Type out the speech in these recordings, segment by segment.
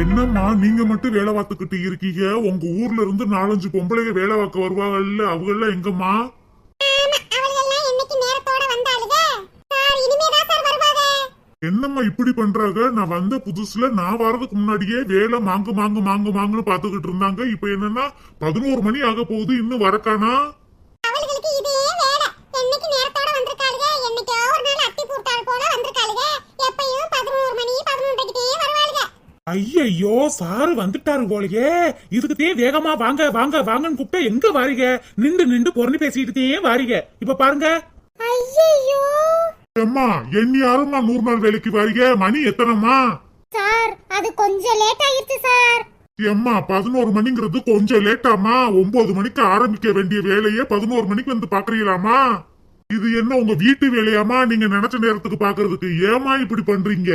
என்னம்மா நீங்க மட்டும் வேலை பார்த்துக்கிட்டு இருக்கீங்க? உங்க ஊர்ல இருந்து 4-5 பொம்பளைங்க வேலை பார்க்க வருவாங்கல்ல, அவங்க எல்லாம் எங்கம்மா? என்னம்மா இப்படி பண்றாங்க? நான் வந்த புதுசுல நான் வர்றதுக்கு முன்னாடியே வேலை மாங்கு மாங்கு மாங்கு மாங்குன்னு பாத்துக்கிட்டு இருந்தாங்க. இப்ப என்னன்னா 11 மணி ஆக போகுது, இன்னும் வரக்கானா? ஐயோ சாரு வந்துட்டாரு போலயே. இதுக்குதே வேகமா வாங்க வாங்க வாங்கன்னு கூப்பிட்டா எங்க வாரீங்க? நின்று நின்று பொருள் பேசிக்கிட்டே வாரீங்க. இப்ப பாருங்க. ஐயோ அம்மா எண்ணி யாரும்மா 100 நாள் வேலைக்கு வாரீங்க? மணி எத்தனைம்மா? சார் அது கொஞ்சம் லேட் ஆயிடுச்சு சார். எம்மா 11 மணிங்கிறது கொஞ்சம் லேட்டாமா? 9 மணிக்கு ஆரம்பிக்க வேண்டிய வேலையே 11 மணிக்கு வந்து பாக்குறீங்களாமா? இது என்ன உங்க வீட்டு வேலையாமா? நீங்க நினைச்ச நேரத்துக்கு பாக்குறதுக்கு ஏமா இப்படி பண்றீங்க?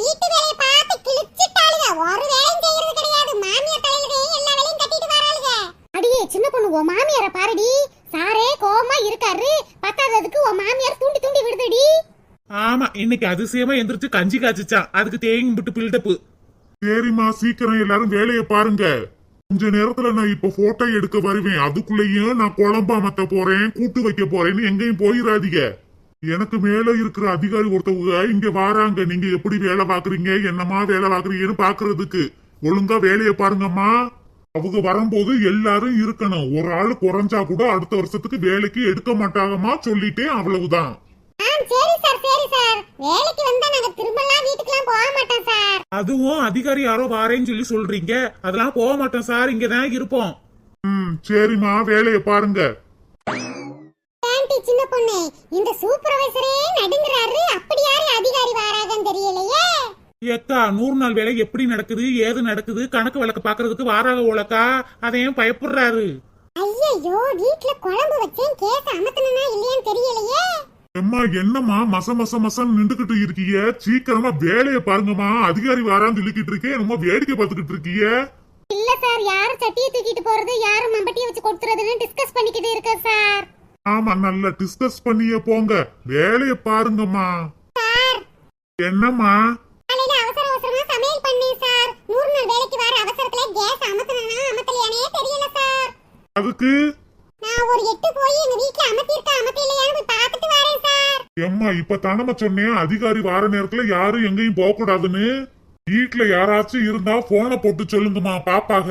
வீட்டு வேலையை பார்த்து கிழிச்சிட்டாளுங்க. ஒரு வேலையும் செய்யறது கிடையாது. மாமியார் தலையிலே எல்லா வேலையும் கட்டிட்டு வராளுங்க. அடியே சின்ன பொண்ணு, உன் மாமியார பாருடி. சாரே கோவமா இருக்காரு, பத்தாததுக்கு உன் மாமியார் தூண்டி தூண்டி விடுதடி. ஆமா, இன்னைக்கு அதிசயமா எந்திரிச்சு கஞ்சி காய்ச்சிச்சான். அதுக்கு தேங்கி விட்டு பில்டப்பு. சரிம்மா சீக்கிரம் எல்லாரும் வேலையை பாருங்க. கொஞ்ச நேரத்துல நான் இப்ப போட்டோ எடுக்க வருவேன். அதுக்குள்ளேயும் நான் குழம்பா மத்த போறேன், கூட்டு வைக்க போறேன்னு எங்கேயும் போயிடாதீங்க. எனக்கு மேல இருக்கிற அதிகாரி ஒருத்தவங்க இங்க வாராங்க. நீங்க எப்படி வேலை பாக்குறீங்க, என்னமா வேலை பாக்குறீங்கன்னு பாக்குறதுக்கு. ஒழுங்கா வேலையை பாருங்கம்மா. அவங்க வரும்போது எல்லாரும் இருக்கணும். ஒரு ஆளு குறைஞ்சா கூட அடுத்த வருஷத்துக்கு வேலைக்கு எடுக்க மாட்டாங்கம்மா, சொல்லிட்டேன், அவ்வளவுதான். சரி சார் சரி சார். வேலைக்கு வந்தா நாங்க திரும்பலாம் வீட்டுக்குலாம் போக மாட்டோம் சார். அதுவும் அதிகாரி யாரோ வாரேன்னு சொல்லி சொல்றீங்க. அதெல்லாம் போக மாட்டோம் சார், இங்கதான் இருப்போம். சரிம்மா வேலையை பாருங்க. ஆண்டி சின்ன பொண்ணு, இந்த சூப்பர்வைசரே நடுங்குறாரு. அப்படி யாரு அதிகாரி வாராங்கன்னு தெரியலையே. ஏக்கா 100 நாள் வேலை எப்படி நடக்குது, ஏது நடக்குது, கணக்கு வழக்கு பாக்குறதுக்கு வாராக ஓலக்கா. அதையும் பயப்படுறாரு. ஐயோ வீட்ல குழம்பு வச்சேன், கேஸ் அமத்தனா இல்லையான்னு தெரியலையே. அம்மா என்னம்மா மச மச மசம் நின்றுகிட்டு இருக்கீங்க? சீக்கிரமா வேலையை பாருங்கம்மா. அதிகாரி வாரான்னு சொல்லிக்கிட்டு இருக்கேன், ரொம்ப வேடிக்கை பார்த்துக்கிட்டு இருக்கீங்க. இல்ல சார், யாரு சட்டியை தூக்கிட்டு போறது, யாரு மம்பட்டியை வச்சு கொடுத்துறதுன்னு டிஸ்கஸ் பண்ணிக்கிட்டு இருக்க சார். ஆமா, நல்லா டிஸ்கஸ் பண்ணியே போங்க. வேலையை பாருங்கம்மா. என்னம்மா? காலையில அவசர அவசரமா சமையல் பண்ணேன் சார். 100 நாள் வேலைக்கு வர அவசரத்துல கேஸ் அமத்தனா அமத்தலையானே தெரியல சார். அதுக்கு நான் ஒரு 8 போய் எங்க வீட்ல அமத்திருக்கா அமத்தலையான்னு போய் பார்த்துட்டு வரேன் சார். எம்மா இப்ப தானமா சொன்னேன் அதிகாரி வார நேரத்துல யாரும் எங்கேயும் போக கூடாதுன்னு. வீட்டுல யாராச்சும் இருந்தா போனை போட்டு சொல்லுங்கம்மா, பாப்பாக.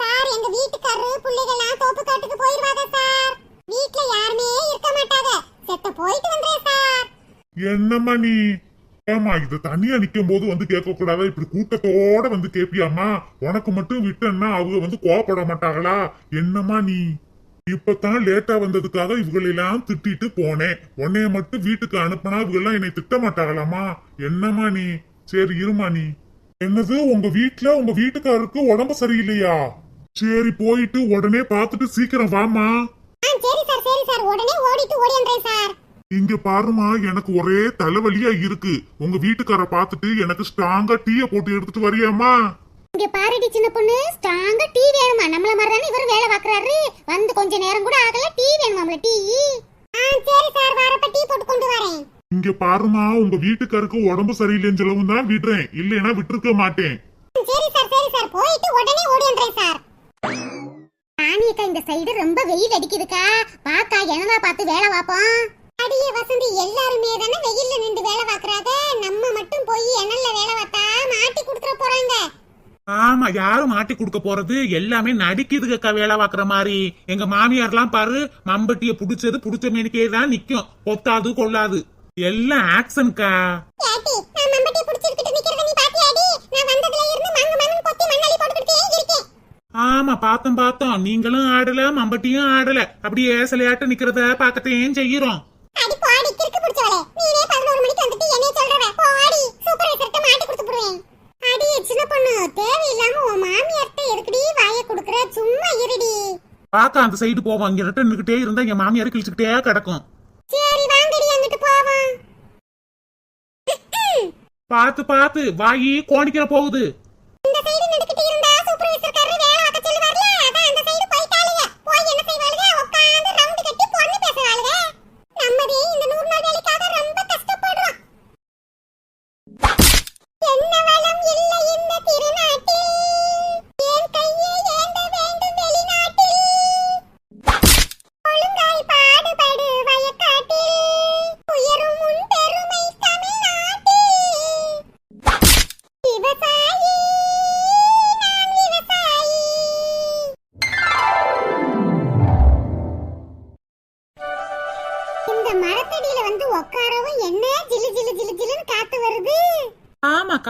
சார் எங்க வீட்டுக்காரரு புள்ளைகள்லாம் தோப்பு காட்டுக்கு போயிருவாங்க சார். வீட்ல யாருமே இருக்க மாட்டாங்க. செத்த போயிட்டு வந்தேன் சார். என்னம்மா நீ? ஏமா இது தனியா நிக்கும் போது வந்து கேட்க கூடாதா? இப்படி கூட்டத்தோட வந்து கேப்பியாமா? உனக்கு மட்டும் விட்டேன்னா அவங்க வந்து கோவப்பட மாட்டாங்களா? என்னம்மா நீ? இப்பதான் லேட்டா வந்ததுக்காக இவங்களெல்லாம் திட்டிட்டு போனேன். உன்னைய மட்டும் வீட்டுக்கு அனுப்பினா இவங்க எல்லாம் என்னை திட்ட மாட்டாங்களாமா? என்னம்மா நீ? சரி இருமா நீ. என்னது உங்க வீட்டுல உங்க வீட்டுக்காரருக்கு உடம்பு சரியில்லையா? சரி போயிட்டு உடனே பாத்துட்டு சீக்கிரம் வாமா. சரி சார் சரி சார், உடனே ஓடிட்டு ஓடியன்றேன் சார். இங்க பாருமா, எனக்கு ஒரே தலைவலியா இருக்கு. உங்க வீட்டுக்கார பாத்துட்டு எனக்கு ஸ்ட்ராங்கா டீய போட்டு எடுத்துட்டு வரியாமா? இங்க பாருடி சின்ன பொண்ணு, ஸ்ட்ராங்கா டீ வேணுமா? நம்மள மாதிரி தானே இவரு வேலை பாக்குறாரு. வந்து கொஞ்ச நேரம் கூட ஆகல, டீ வேணுமாம்ல டீ. சரி சார், வரப்ப டீ போட்டு கொண்டு வரேன். இங்க பாருமா, உங்க வீட்டுக்காருக்கு உடம்பு சரியில்லைன்னு சொல்லவும் தான் விடுறேன், இல்லைன்னா விட்டுருக்க மாட்டேன். சரி சார் போயிட்டு உடனே ஓடியன்றேன் சார். ராணியக்கா இந்த சைடு ரொம்ப வெயில் அடிக்குதுக்கா. பாக்கா என்னவா பார்த்து வேலை பாப்போம். அடியே வசந்தி, எல்லாருமே தானே வெயில்ல நின்று வேலை பாக்குறாங்க. நம்ம மட்டும் போய் எண்ணல்ல வேலை பார்த்தா மாட்டி குடுத்துற போறாங்க. ஆமா, யாரும் மாட்டி கொடுக்க போறது? எல்லாமே நடிக்குதுக்கா வேலை பாக்குற மாதிரி. எங்க மாமியார்லாம் பாரு, மம்பட்டிய புடிச்சது புடிச்ச மேனிக்கே தான் நிக்கும். கொத்தாது கொள்ளாது, எல்லாம் ஆக்சன்கா. ஏட்டி, நான் மம்பட்டிய புடிச்சிட்டு நிக்கிறத நீ பாத்தியாடி? நான் வந்ததுல இருந்து மங்க மங்கன்னு கொத்தி மண்ணாலி போட்டுக்கிட்டே இருக்கேன். ஆமா பார்த்தோம், நீங்களும் ஆடல மம்பட்டியும் ஆடல. அப்படியே சிலையாட்ட நிக்கிறத பாக்கத்தையும் செய்யறோம். அடி பாடி கிறுக்கு புடிச்சவளே, நீனே 11 மணிக்கு வந்துட்டு என்னைய சொல்றவே? பாடி சூப்பர்வைசர்ட்ட மாட்டி கொடுத்து போடுவேன். அடி சின்ன பொண்ணு, தேவையில்லாம உன் மாமியார்ட்ட எதுக்குடி வாயை குடுக்குற? சும்மா இருடி. பாக்க அந்த சைடு போவோம். இங்க ரெட்ட நின்னுகிட்டே இருந்தா எங்க மாமியார் கிழிச்சுக்கிட்டே கிடக்கும். சரி வாங்கடி அங்கிட்டு போவோம். பாத்து வாயி கோணிக்கிற போகுது. இந்த சைடு நின்னுக்கிட்டு இருந்தா சூப்பர்வைசர் காரர் வேலை பார்க்க சொல்லுவார்ல, அதான் அந்த சைடு போய்ட்டாளுங்க. போய் என்ன செய்வாளுங்க? உட்கார்ந்து ரவுண்ட் கட்டி பொண்ணு பேசுவாளுங்க. நம்மதே இந்த 100 நாள் வேலைக்காக ரொம்ப கஷ்டப்படுறோம். என்ன வளம் இல்லை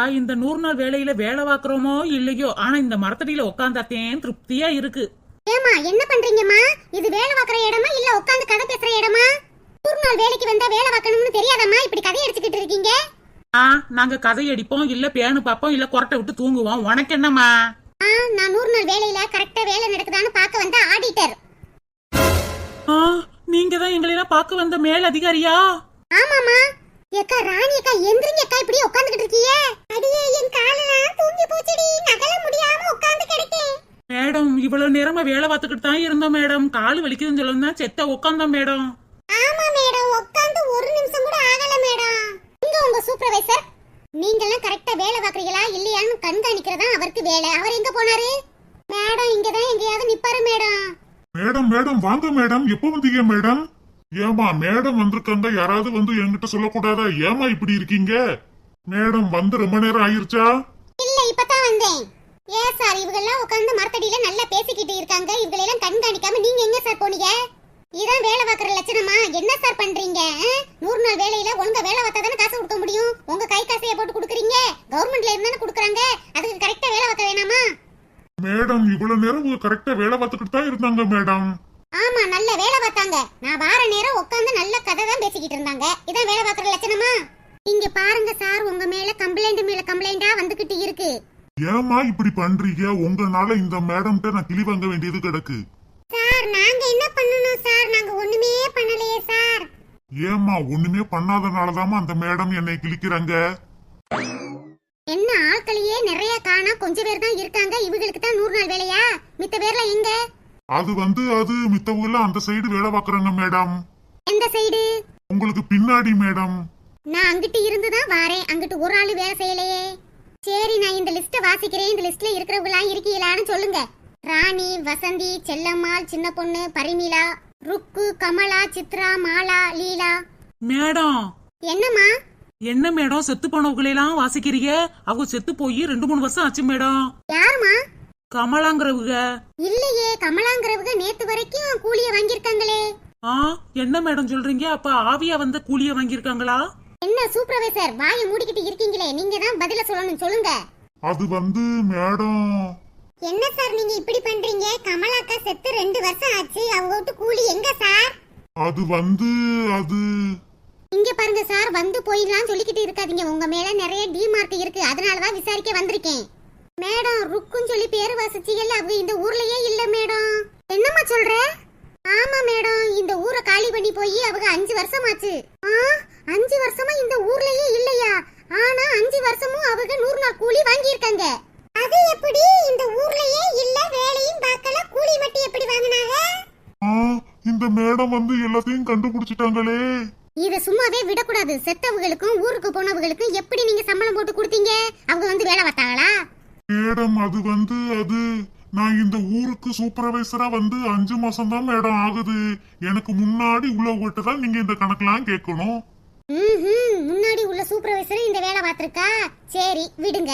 ஏமாக்கா இந்த 100 நாள் வேலையில வேலை பாக்குறோமோ இல்லையோ, ஆனா இந்த மரத்தடியில உட்காந்தாத்தேன் திருப்தியா இருக்கு. ஏமா என்ன பண்றீங்கம்மா? இது வேலை பார்க்கற இடமா இல்ல உட்கார்ந்து கதை பேசுற இடமா? 100 நாள் வேலைக்கு வந்தா வேலை பார்க்கணும்னு தெரியாதம்மா இப்படி கதை அடிச்சுக்கிட்டு இருக்கீங்க? நாங்க கதை அடிப்போம், இல்ல பேனு பாப்போம், இல்ல கொரட்டை விட்டு தூங்குவோம். உனக்கு என்னம்மா? நான் 100 நாள் வேலையில கரெக்டா வேலை நடக்குதான்னு பார்க்க வந்த ஆடிட்டர். நீங்க தான் எங்களெல்லாம் பார்க்க வந்த மேல் அதிகாரியா? ஆமாமா. ஏக்கா ராணி அக்கா எந்திரிங்க அக்கா, இப்படி உட்கார்ந்துகிட்டு இருக்கீங்க. அடியே என் காலெல்லாம் தூங்கி போச்சுடி, நகல முடியாம உட்கார்ந்து கிடக்கேன். மேடம் இவ்வளவு நேரமா வேலை பார்த்துக்கிட்டு தான் இருந்தோம் மேடம். காலு வலிக்குதுன்னு சொல்லணும் தான் செத்த உட்காந்தோம் மேடம். ஆமா மேடம், உட்கார்ந்து ஒரு நிமிஷம் கூட ஆகல மேடம். இங்க உங்க சூப்பர்வைசர். நீங்க எல்லாம் கரெக்ட்டா வேலை பார்க்கறீங்களா இல்லையான்னு கண்காணிக்கிறதா அவருக்கு வேலை. அவர் எங்க போனாரு? மேடம் இங்க தான் எங்கயாவது நிப்பாரு மேடம். மேடம் மேடம் வாங்க மேடம், எப்போ வந்தீங்க மேடம்? ஏமா மேடம் வந்திருக்காங்க, யாராவது வந்து என்கிட்ட சொல்லக்கூடாதா? ஏமா இப்படி இருக்கீங்க? மேடம் வந்து ரொம்ப நேரம் ஆயிருச்சா? இல்ல இப்பதான் வந்தேன். ஏன் சார் இவங்கெல்லாம் உட்கார்ந்து மரத்தடியில நல்லா பேசிக்கிட்டு இருக்காங்க, இவங்களெல்லாம் கண்காணிக்காம நீங்க எங்க சார் போனீங்க? இதான் வேலை பார்க்கற லட்சணமா? என்ன சார் பண்றீங்க? 100 நாள் வேலையில ஒழுங்கா வேலை பார்த்தா தானே காசு கொடுக்க முடியும். உங்க கை காசைய போட்டு கொடுக்குறீங்க, கவர்மெண்ட்ல இருந்தானே கொடுக்குறாங்க. அதுக்கு கரெக்டா வேலை பார்க்க வேணாமா? மேடம் இவ்வளவு நேரம் உங்க கரெக்டா வேலை பார்த்துக்கிட்டு தான் இருந்தாங்க மேடம். ஆமா நல்ல வேலை பார்த்தாங்க. நான் வார நேரம் உட்கார்ந்து நல்ல கதை தான் பேசிக்கிட்டு இருந்தாங்க. இதான் வேலை பார்க்கற லட்சணமா? இங்க பாருங்க சார், உங்க மேல கம்ப்ளைண்டா வந்துகிட்டு இருக்கு. ஏமா இப்படி பண்றீங்க? உங்கனால இந்த மேடம்கிட்ட நான் கிளி வாங்க வேண்டியது கிடக்கு. சார் நாங்க என்ன பண்ணணும் சார்? நாங்க ஒண்ணுமே பண்ணலையே சார். ஏமா ஒண்ணுமே பண்ணாதனாலதாமா அந்த மேடம் என்னை கிழிக்கிறாங்க. என்ன ஆட்களையே நிறைய காணா, கொஞ்சம் பேர் தான் இருக்காங்க. இவங்களுக்கு தான் 100 நாள் வேலையா? மித்த பேர்ல எங்க? அது மித்தவங்க அந்த சைடு வேலை பாக்குறாங்க மேடம். எந்த சைடு? உங்களுக்கு பின்னாடி மேடம். நான் அங்கிட்டு இருந்துதான் வாரேன், அங்கிட்டு ஒரு ஆளு வேலை செய்யலையே. சரி நான் இந்த லிஸ்ட வாசிக்கிறேன். இந்த லிஸ்ட்ல இருக்கிறவங்களா இருக்கீங்களான்னு சொல்லுங்க. ராணி, வசந்தி, செல்லம்மாள், சின்ன பொண்ணு, பரிமிளா, ருக்கு, கமலா, சித்ரா, மாலா, லீலா. மேடம் என்னம்மா? என்ன மேடம் செத்து போனவங்களெல்லாம் வாசிக்கிறீங்க? அவங்க செத்து போய் 2-3 வருஷம் ஆச்சு மேடம். யாருமா? கமலாங்கிறவங்க. இல்லையே, கமலாங்கிறவங்க நேத்து வரைக்கும் கூலிய வாங்கியிருக்காங்களே. என்ன மேடம் சொல்றீங்க? அப்ப ஆவியா வந்து கூலிய வாங்கியிருக்காங்களா? என்ன சூப்பர்வைசர் வாயை மூடிக்கிட்டு இருக்கீங்களே, நீங்க தான் பதில சொல்லணும், சொல்லுங்க. அது மேடம். என்ன சார் நீங்க இப்படி பண்றீங்க? கமலாக்கா செத்து 2 வருஷம் ஆச்சு, அவங்க வீட்டு கூலி எங்க சார்? அது இங்க பாருங்க சார், வந்து போயிடலாம் சொல்லிக்கிட்டு இருக்காதீங்க. உங்க மேல நிறைய டிமார்க் இருக்கு, அதனாலதான் விசாரிக்க வந்திருக்கேன். மேடம் ருக்குன்னு சொல்லி பேரு வாசிச்சீங்கல்ல, அவங்க இந்த ஊர்லயே இல்ல மேடம். என்னம்மா சொல்ற? ஆமா மேடம், இந்த ஊரை காலி பண்ணி போய் அவங்க 5 வருஷம் ஆச்சு. 5 வருஷமா இந்த ஊர்லயே இல்லையா? ஆனா 5 வருஷமும் அவங்க 100 நாள் கூலி வாங்கியிருக்காங்க. அது எப்படி இந்த ஊர்லயே இல்ல, வேலையும் பார்க்கல, கூலி மட்டும் எப்படி வாங்குனாங்க? இந்த மேடம் வந்து எல்லாத்தையும் கண்டுபிடிச்சிட்டாங்களே. இத சும்மாவே விடக்கூடாது. செத்தவங்களுக்கும் ஊருக்கு போனவங்களுக்கும் எப்படி நீங்க சம்பளம் போட்டு கொடுத்தீங்க? அவங்க வந்து வேலை பார்த்தாங்களா? மேடம் அது நான் இந்த ஊருக்கு சூப்பர்வைசரா வந்து 5 மாசம் தான் மேடம் ஆகுது. எனக்கு முன்னாடி உள்ளவங்கிட்ட தான் நீங்க இந்த கணக்கெல்லாம் கேட்கணும். முன்னாடி உள்ள சூப்பர்வைசர் இந்த வேலை பார்த்திருக்கா? சரி விடுங்க.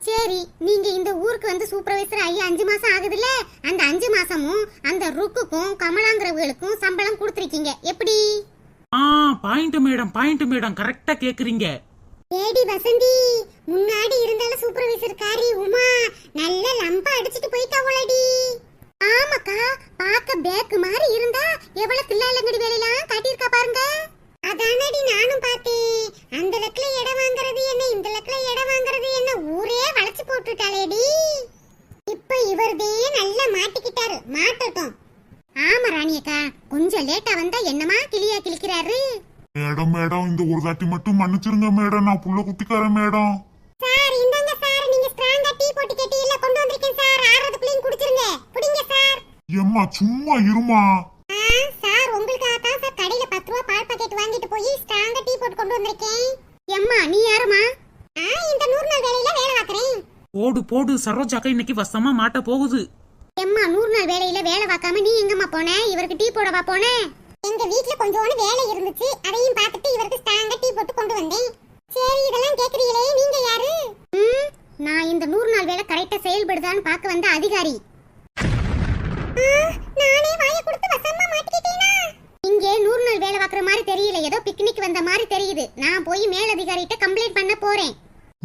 சரி நீங்க இந்த ஊருக்கு வந்து சூப்பர்வைசர் ஆகி 5 மாசம் ஆகுதுல்ல, அந்த 5 மாசமும் அந்த ருக்குக்கும் கமலாங்கிறவங்களுக்கும் சம்பளம் கொடுத்திருக்கீங்க எப்படி? பாயிண்ட் மேடம் கரெக்டா கேக்குறீங்க. ஏடி வசந்தி, முன்னாடி இருந்தால சூப்பர்வைசர் காரி உமா நல்ல லம்பா அடிச்சிட்டு போயிட்டாவளடி. ஆமாக்கா, பாக்க பேக் மாதிரி இருந்தா எவ்வளவு தில்லாலங்கடி வேலையெல்லாம் காட்டியிருக்கா பாருங்க. அதானடி நானும் பார்த்தேன். அந்த லக்ல இடம் வாங்குறது என்ன, இந்த லக்ல இடம் வாங்குறது என்ன, ஊரே வளைச்சு போட்டுட்டாளேடி. இப்ப இவர்தே நல்லா மாட்டிக்கிட்டாரு, மாட்டட்டும். ஆமா ராணியக்கா, கொஞ்சம் லேட்டா வந்தா என்னமா கிளியா கிளிக்கிறாரு. மேடம் இந்த ஒரு தாட்டி மட்டும் மன்னிச்சிருங்க மேடம், நான் புள்ள குட்டிக்காரன் மேடம். சார் இந்தாங்க சார், நீங்க ஸ்ட்ராங்கா டீ போட்டு கேட்டி இல்ல கொண்டு வந்திருக்கேன் சார். ஆறதுக்குள்ளேயும் குடிச்சிருங்க, குடிங்க சார். எம்மா சும்மா இருமா. சார் உங்களுக்காக தான் சார் கடையில 10 ரூபாய் பால் பாக்கெட் வாங்கிட்டு போய் ஸ்ட்ராங்கா டீ போட்டு கொண்டு வந்திருக்கேன். எம்மா நீ யாருமா? இந்த 100 நாள் வேலையில வேலை பார்க்கறேன். போடு சரோஜாக்கா இன்னைக்கு வசமா மாட்ட போகுது. எம்மா 100 நாள் வேலையில வேலை பார்க்காம நீ எங்கம்மா போன? இவருக்கு டீ போடவா போன? எங்க வீட்ல கொஞ்சோண்டு வேலை இருந்துச்சு, அதையும் பார்த்துட்டு இவருக்கு ஸ்ட்ராங்கா டீ போட்டு கொண்டு வந்தேன். சரி இதெல்லாம் கேக்குறீங்களே, நீங்க யாரு? நான் இந்த 100 நாள் வேலை கரெக்டா செயல்படுதான்னு பார்க்க வந்த அதிகாரி. நானே வாயை கொடுத்து வசமா மாட்டிக்கிட்டேனா? இங்க 100 நாள் வேலை பார்க்கற மாதிரி தெரியல, ஏதோ பிக்னிக் வந்த மாதிரி தெரியுது. நான் போய் மேல் அதிகாரிட்ட கம்ப்ளைண்ட் பண்ண போறேன்.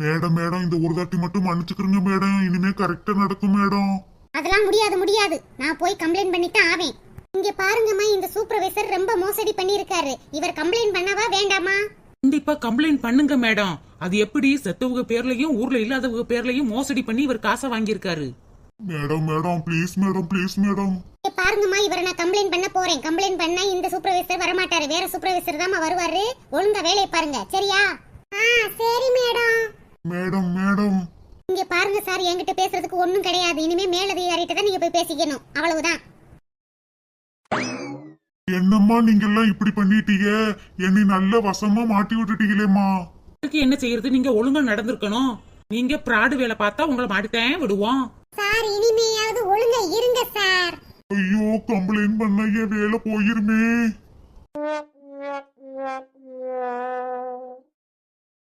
மேடம் மேடம் இந்த ஒரு தாட்டி மட்டும் மன்னிச்சுக்கிறீங்க மேடம், இனிமே கரெக்டா நடக்கும் மேடம். அதெல்லாம் முடியாது. நான் போய் கம்ப்ளைண்ட் பண்ணிட்டு ஆவேன். இங்க பாருங்கம்மா, இந்த சூப்பர்வைசர் ரொம்ப மோசடி பண்ணிருக்காரு. இவர் கம்ப்ளைண்ட் பண்ணவா வேண்டாமா? கண்டிப்பா கம்ப்ளைண்ட் பண்ணுங்க மேடம். அது எப்படி செத்தவங்க பேர்லயும் ஊர்ல இல்லாதவங்க பேர்லயும் மோசடி பண்ணி இவர் காசை வாங்கியிருக்காரு. Madam madam please madam please madam. இங்க பாருங்கம்மா, இவரை நான் கம்ப்ளைண்ட் பண்ண போறேன். கம்ப்ளைண்ட் பண்ணா இந்த சூப்பர்வைசர் வரமாட்டாரு, வேற சூப்பர்வைசர் தான் வருவாரு. ஒழுங்கா வேலையை பாருங்க, சரியா? சரி மேடம். மேடம் மேடம் இங்க பாருங்க சார், என்கிட்ட பேசுறதுக்கு ஒண்ணும் கிடையாது. இனிமே மேலதிகாரிட்ட தான் நீங்க போய் பேசிக்கணும், அவ்வளவுதான். என்னம்மா நீங்க எல்லாம் இப்படி பண்ணிட்டீங்க, என்னை நல்ல வசமா மாட்டி விட்டுட்டீங்களேம்மா. அதுக்கு என்ன செய்யறது, நீங்க ஒழுங்கா நடந்திருக்கணும். நீங்க பிராடு வேலை பார்த்தா உங்களை மாட்டித்தான் விடுவோம். சார் இனிமேயாவது ஒழுங்கா இருங்க சார். ஐயோ கம்ப்ளைண்ட் பண்ண என் வேலை போயிருமே.